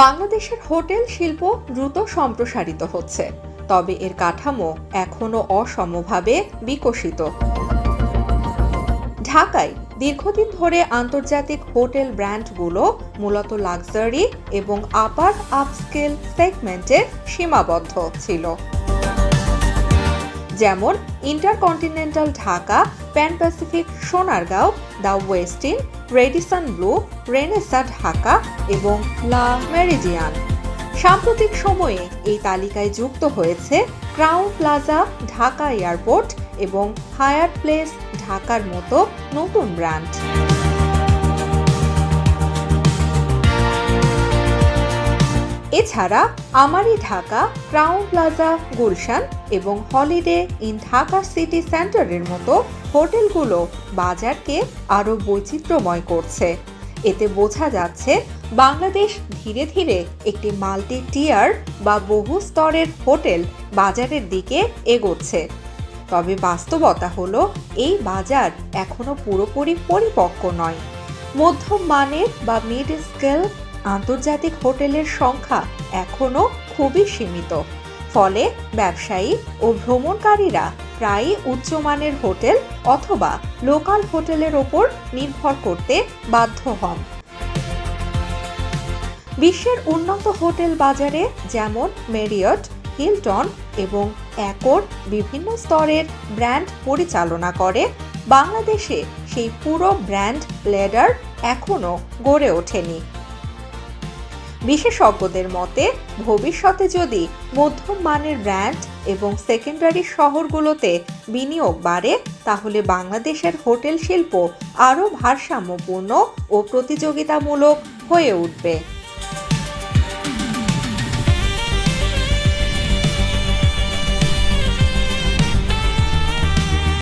বাংলাদেশের হোটেল শিল্প দ্রুত সম্প্রসারিত হচ্ছে, তবে এর কাঠামো এখনও অসমভাবে বিকশিত। ঢাকায় দীর্ঘদিন ধরে আন্তর্জাতিক হোটেল ব্র্যান্ডগুলো মূলত লাক্সারি এবং আপার আপস্কেল সেগমেন্টে সীমাবদ্ধ ছিল, যেমন intercontinental Dhaka, pan Pacific Sonargaon, the ওয়েস্টিন, Radisson blue, Renaissance Dhaka এবং লা মেরিডিয়ান। সাম্প্রতিক সময়ে এই তালিকায় যুক্ত হয়েছে ক্রাউন প্লাজা, ঢাকা এয়ারপোর্ট এবং হায়াত প্লেস ঢাকার মতো নতুন ব্র্যান্ড। এছাড়া আমারি ঢাকা, ক্রাউন প্লাজা গুলশান এবং হলিডে ইন ঢাকা সিটি সেন্টারের মতো হোটেলগুলো বাজারকে আরও বৈচিত্র্যময় করছে। এতে বোঝা যাচ্ছে বাংলাদেশ ধীরে ধীরে একটি মাল্টি টিয়ার বা বহু স্তরের হোটেল বাজারের দিকে এগোচ্ছে। তবে বাস্তবতা হলো এই বাজার এখনো পুরোপুরি পরিপক্ক নয়। মধ্যম মানের বা মিড স্কেল আন্তর্জাতিক হোটেলের সংখ্যা এখনো খুবই সীমিত। ফলে ব্যবসায়ী ও ভ্রমণকারীরা প্রায়ই উচ্চমানের হোটেল অথবা লোকাল হোটেলের ওপর নির্ভর করতে বাধ্য হন। বিশ্বের উন্নত হোটেল বাজারে যেমন মেরিয়ট, হিলটন এবং অ্যাকর্ড বিভিন্ন স্তরের ব্র্যান্ড পরিচালনা করে, বাংলাদেশে সেই পুরো ব্র্যান্ড লেডার এখনো গড়ে ওঠেনি। বিশেষজ্ঞদের মতে ভবিষ্যতে যদি মধ্যম মানের ব্র্যান্ড এবং সেকেন্ডারি শহরগুলোতে বিনিয়োগ বাড়ে, তাহলে বাংলাদেশের হোটেল শিল্প আরও ভারসাম্যপূর্ণ ও প্রতিযোগিতামূলক হয়ে উঠবে।